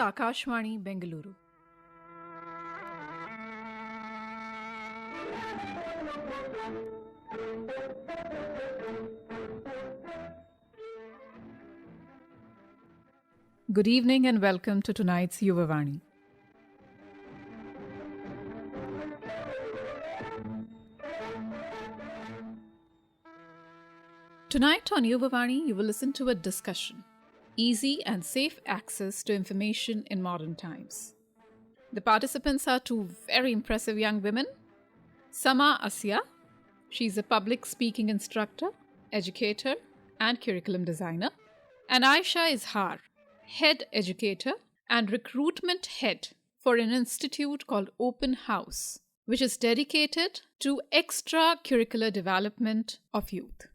AKASHVANI, Bengaluru. Good evening and welcome to tonight's Yuvavani. Tonight on Yuvavani, you will listen to a discussion: easy and safe access to information in modern times. The participants are two very impressive young women. Sama ASIYA, she's a public speaking instructor, educator, and curriculum designer. And AYESHA IZHAR, head educator and recruitment head for an institute called Open House, which is dedicated to extracurricular development of youth.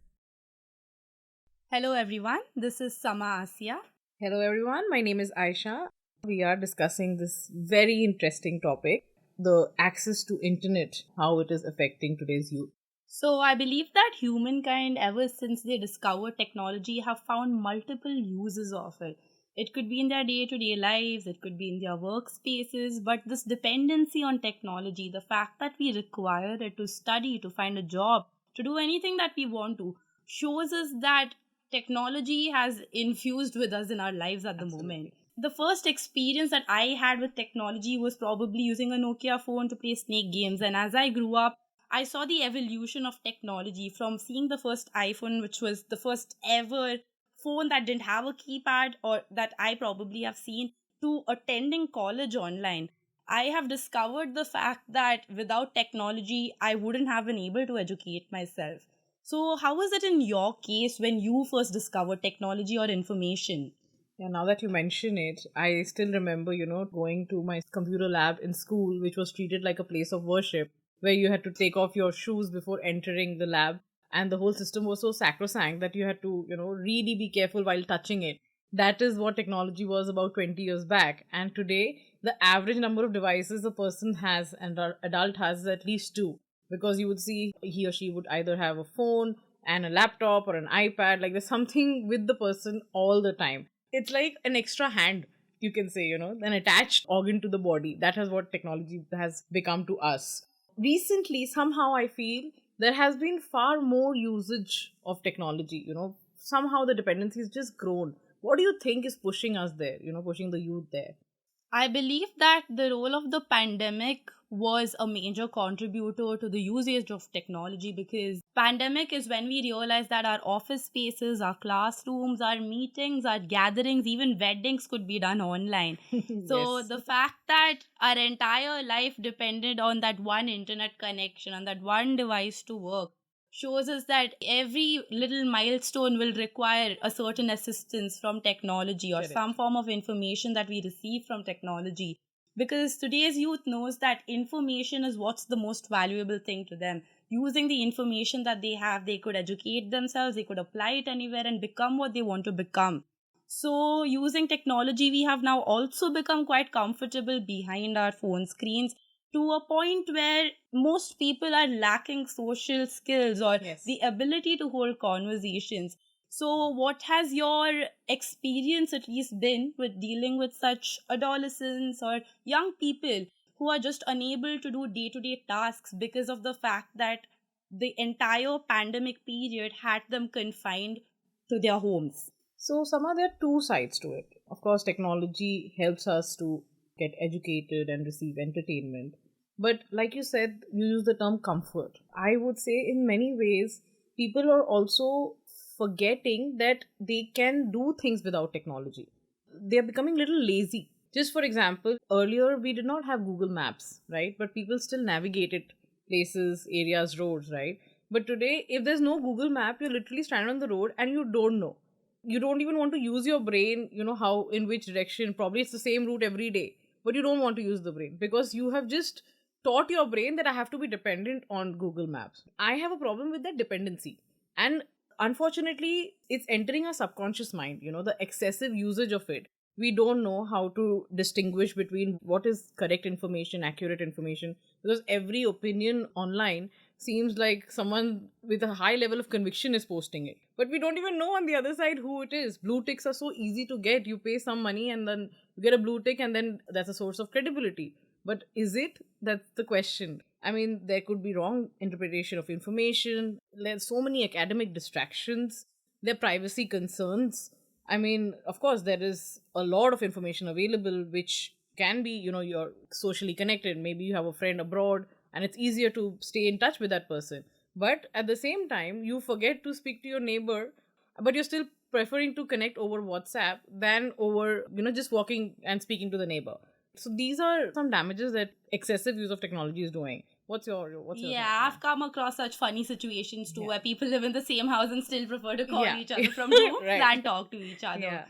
Hello everyone, this is Sama ASIYA. Hello everyone, my name is Aisha. We are discussing this very interesting topic, the access to internet, how it is affecting today's youth. So I believe that humankind, ever since they discovered technology, have found multiple uses of it. It could be in their day-to-day lives, it could be in their workspaces, but this dependency on technology, the fact that we require it to study, to find a job, to do anything that we want to, shows us that technology has infused with us in our lives at the moment. The first experience that I had with technology was probably using a Nokia phone to play snake games. And as I grew up, I saw the evolution of technology from seeing the first iPhone, which was the first ever phone that didn't have a keypad or that I probably have seen, to attending college online. I have discovered the fact that without technology, I wouldn't have been able to educate myself. So how was it in your case when you first discovered technology or information? Yeah, now that you mention it, I still remember, going to my computer lab in school, which was treated like a place of worship, where you had to take off your shoes before entering the lab. And the whole system was so sacrosanct that you had to, really be careful while touching it. That is what technology was about 20 years back. And today, the average number of devices a person has and an adult has is at least two. Because you would see he or she would either have a phone and a laptop or an iPad. Like there's something with the person all the time. It's like an extra hand, you can say, an attached organ to the body. That is what technology has become to us. Recently, somehow I feel there has been far more usage of technology. Somehow the dependency has just grown. What do you think is pushing us there, pushing the youth there? I believe that the role of the pandemic was a major contributor to the usage of technology, because pandemic is when we realized that our office spaces, our classrooms, our meetings, our gatherings, even weddings could be done online. So Yes. the fact that our entire life depended on that one internet connection and that one device to work shows us that every little milestone will require a certain assistance from technology or Correct. some form of information that we receive from technology. Because today's youth knows that information is what's the most valuable thing to them. Using the information that they have, they could educate themselves, they could apply it anywhere and become what they want to become. So using technology, we have now also become quite comfortable behind our phone screens, to a point where most people are lacking social skills or Yes. the ability to hold conversations. So what has your experience at least been with dealing with such adolescents or young people who are just unable to do day-to-day tasks because of the fact that the entire pandemic period had them confined to their homes? So, Sama, there are two sides to it. Of course, technology helps us to get educated and receive entertainment. But like you said, you use the term comfort. I would say in many ways, people are also forgetting that they can do things without technology. They are becoming a little lazy. Just for example, earlier we did not have Google Maps, right? But people still navigated places, areas, roads, right? But today, if there's no Google Map, you're literally standing on the road and you don't know. You don't even want to use your brain, how, in which direction. Probably it's the same route every day, but you don't want to use the brain because you have just taught your brain that I have to be dependent on Google Maps. I have a problem with that dependency. And unfortunately, it's entering our subconscious mind, the excessive usage of it. We don't know how to distinguish between what is correct information, accurate information, because every opinion online seems like someone with a high level of conviction is posting it. But we don't even know on the other side who it is. Blue ticks are so easy to get. You pay some money and then you get a blue tick, and then that's a source of credibility. But is it? That's the question. I mean, there could be wrong interpretation of information. There's so many academic distractions. There are privacy concerns. I mean, of course, there is a lot of information available which can be, you're socially connected. Maybe you have a friend abroad and it's easier to stay in touch with that person. But at the same time, you forget to speak to your neighbor, but you're still preferring to connect over WhatsApp than over, just walking and speaking to the neighbor. So these are some damages that excessive use of technology is doing. What's your Yeah, I've come across such funny situations too, where people live in the same house and still prefer to call Yeah. each other from home Right. than talk to each other. Yeah.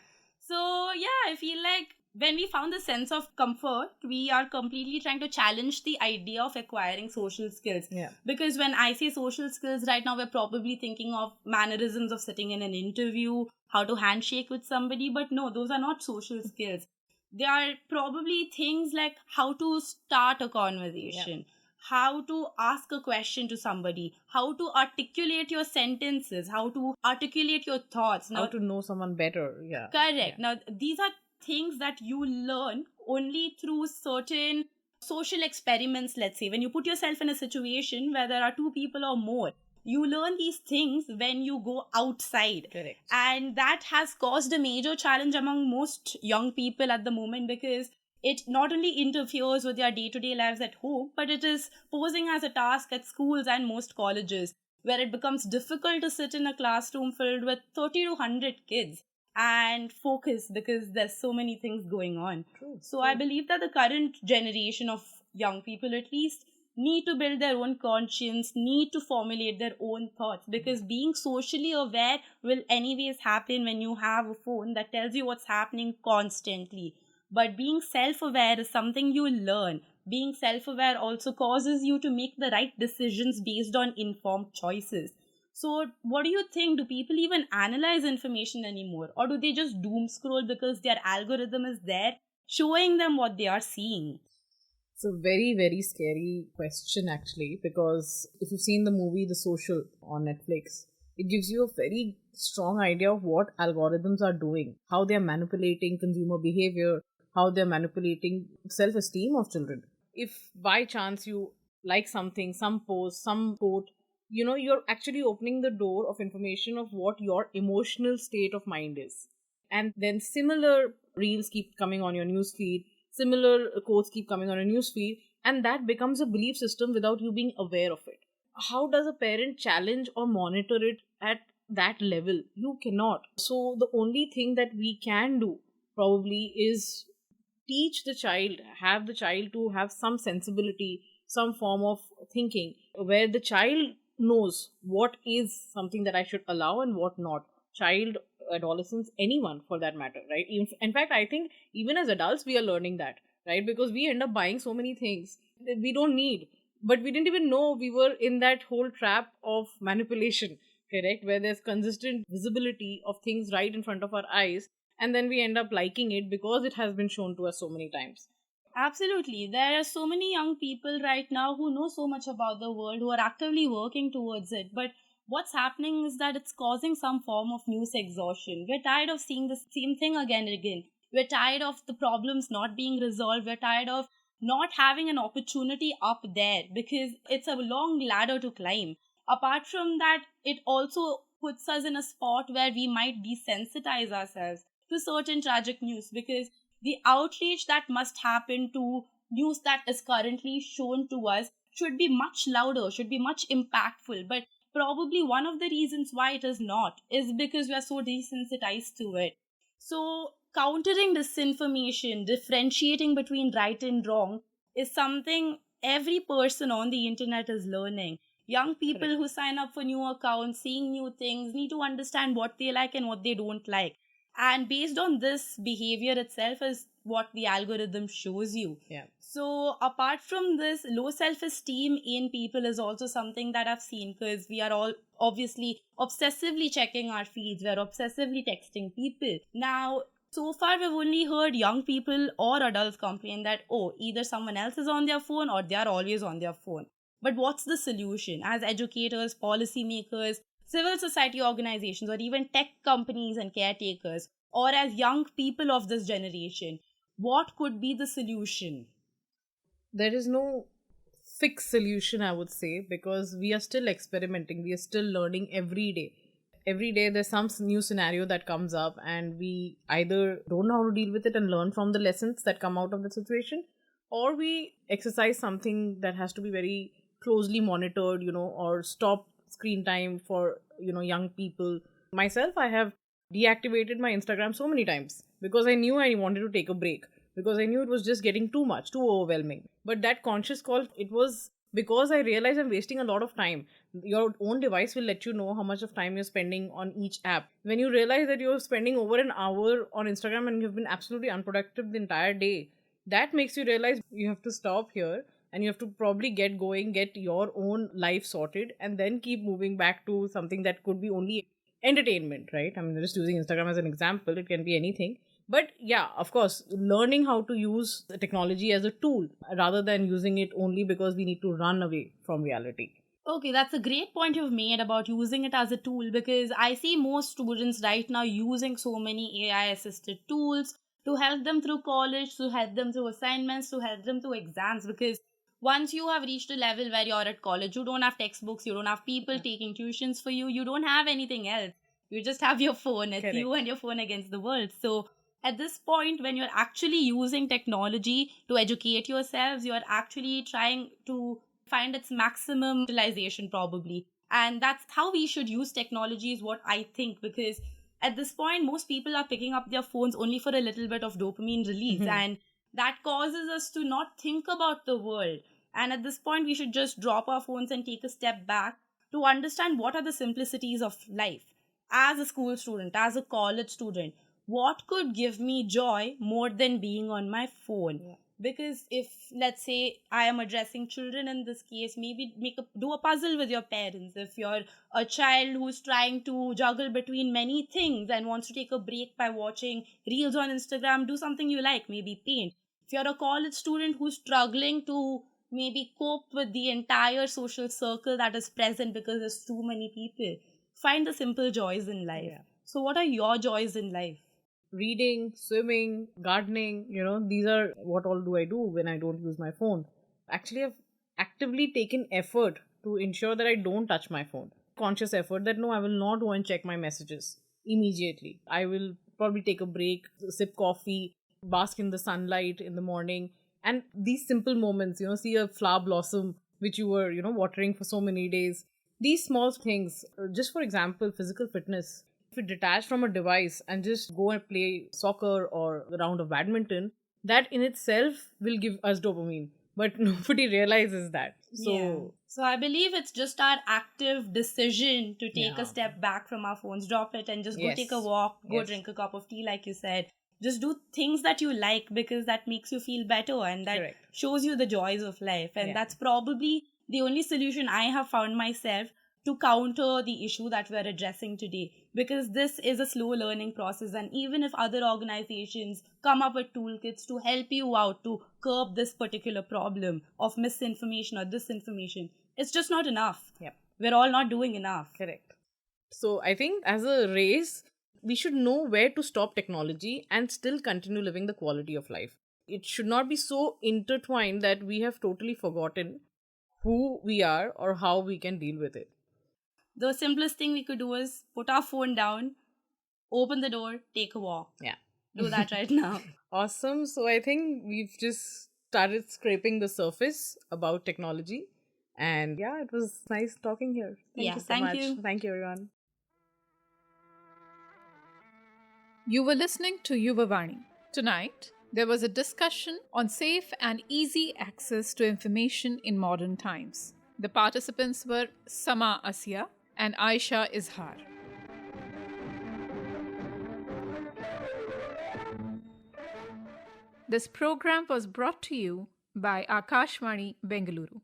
So yeah, I feel like when we found the sense of comfort, we are completely trying to challenge the idea of acquiring social skills. Yeah. Because when I say social skills right now, we're probably thinking of mannerisms of sitting in an interview, how to handshake with somebody, but no, those are not social skills. They are probably things like how to start a conversation, how to ask a question to somebody, how to articulate your sentences, how to articulate your thoughts. How to know someone better. Yeah. Correct. Now, these are things that you learn only through certain social experiments, let's say. When you put yourself in a situation where there are two people or more, you learn these things when you go outside. Correct. And that has caused a major challenge among most young people at the moment, because it not only interferes with their day-to-day lives at home, but it is posing as a task at schools and most colleges, where it becomes difficult to sit in a classroom filled with 30 to 100 kids and focus because there's so many things going on. True. So I believe that the current generation of young people at least need to build their own conscience, need to formulate their own thoughts, because being socially aware will anyways happen when you have a phone that tells you what's happening constantly. But being self-aware is something you learn. Being self-aware also causes you to make the right decisions based on informed choices. So what do you think? Do people even analyze information anymore? Or do they just doom scroll because their algorithm is there showing them what they are seeing? It's a very, very scary question actually, because if you've seen the movie The Social on Netflix, it gives you a very strong idea of what algorithms are doing, how they're manipulating consumer behavior, how they're manipulating self-esteem of children. If by chance you like something, some post, some quote, you're actually opening the door of information of what your emotional state of mind is. And then similar reels keep coming on your newsfeed, similar quotes keep coming on a newsfeed, and that becomes a belief system without you being aware of it. How does a parent challenge or monitor it at that level? You cannot. So the only thing that we can do probably is teach the child, have the child to have some sensibility, some form of thinking, where the child knows what is something that I should allow and what not. Child, adolescents, anyone for that matter, right? In fact, I think even as adults we are learning that, right? Because we end up buying so many things that we don't need, but we didn't even know we were in that whole trap of manipulation, correct? Where there's consistent visibility of things right in front of our eyes, and then we end up liking it because it has been shown to us so many times. Absolutely. There are so many young people right now who know so much about the world, who are actively working towards it. But what's happening is that it's causing some form of news exhaustion. We're tired of seeing the same thing again and again. We're tired of the problems not being resolved. We're tired of not having an opportunity up there because it's a long ladder to climb. Apart from that, it also puts us in a spot where we might desensitize ourselves to certain tragic news, because the outrage that must happen to news that is currently shown to us should be much louder, should be much impactful. But probably one of the reasons why it is not is because we are so desensitized to it. So countering disinformation, differentiating between right and wrong is something every person on the internet is learning. Young people who sign up for new accounts, seeing new things, need to understand what they like and what they don't like. And based on this behavior itself is what the algorithm shows you. Yeah. So apart from this, low self-esteem in people is also something that I've seen, because we are all obviously obsessively checking our feeds. We're obsessively texting people. Now, so far we've only heard young people or adults complain that, oh, either someone else is on their phone or they are always on their phone. But what's the solution? As educators, policymakers, civil society organizations, or even tech companies and caretakers, or as young people of this generation, what could be the solution? There is no fixed solution, I would say, because we are still experimenting, we are still learning every day. Every day there's some new scenario that comes up, and we either don't know how to deal with it and learn from the lessons that come out of the situation, or we exercise something that has to be very closely monitored, or stop screen time for young people. Myself, I have deactivated my Instagram so many times because I knew I wanted to take a break, because I knew it was just getting too much, too overwhelming. But that conscious call, it was because I realized I'm wasting a lot of time. Your own device will let you know how much of time you're spending on each app. When you realize that you're spending over an hour on Instagram and you've been absolutely unproductive the entire day, that makes you realize you have to stop here, and you have to probably get going, get your own life sorted, and then keep moving back to something that could be only entertainment, right? I mean, just using Instagram as an example, it can be anything. But yeah, of course, learning how to use the technology as a tool rather than using it only because we need to run away from reality. Okay, that's a great point you've made about using it as a tool, because I see most students right now using so many AI assisted tools to help them through college, to help them through assignments, to help them through exams. Because once you have reached a level where you're at college, you don't have textbooks, you don't have people taking tuitions for you, you don't have anything else. You just have your phone. It's Correct. you and your phone against the world. So at this point, when you're actually using technology to educate yourselves, you're actually trying to find its maximum utilization, probably. And that's how we should use technology, is what I think, because at this point, most people are picking up their phones only for a little bit of dopamine release. And that causes us to not think about the world. And at this point, we should just drop our phones and take a step back to understand what are the simplicities of life. As a school student, as a college student, what could give me joy more than being on my phone? Yeah. Because if, let's say, I am addressing children in this case, maybe do a puzzle with your parents. If you're a child who's trying to juggle between many things and wants to take a break by watching reels on Instagram, do something you like, maybe paint. If you're a college student who's struggling to maybe cope with the entire social circle that is present because there's too many people, find the simple joys in life. Yeah. So what are your joys in life? Reading, swimming, gardening, these are what all do I do when I don't use my phone. Actually, I've actively taken effort to ensure that I don't touch my phone. Conscious effort that no, I will not go and check my messages immediately. I will probably take a break, sip coffee, bask in the sunlight in the morning. And these simple moments, see a flower blossom which you were, watering for so many days. These small things, just for example, physical fitness. If you detach from a device and just go and play soccer or a round of badminton, that in itself will give us dopamine. But nobody realizes that. So I believe it's just our active decision to take a step back from our phones, drop it, and just go take a walk, go drink a cup of tea, like you said. Just do things that you like, because that makes you feel better and that shows you the joys of life. And that's probably the only solution I have found myself to counter the issue that we're addressing today, because this is a slow learning process. And even if other organizations come up with toolkits to help you out to curb this particular problem of misinformation or disinformation, it's just not enough. We're all not doing enough. Correct. So I think as a race, we should know where to stop technology and still continue living the quality of life. It should not be so intertwined that we have totally forgotten who we are or how we can deal with it. The simplest thing we could do is put our phone down, open the door, take a walk. Do that right now. Awesome. So I think we've just started scraping the surface about technology. And yeah, it was nice talking here. Thank you so much. Thank you, everyone. You were listening to Yuvavani. Tonight, there was a discussion on safe and easy access to information in modern times. The participants were ASIYA and AYESHA IZHAR. This program was brought to you by AKASHVANI, Bengaluru.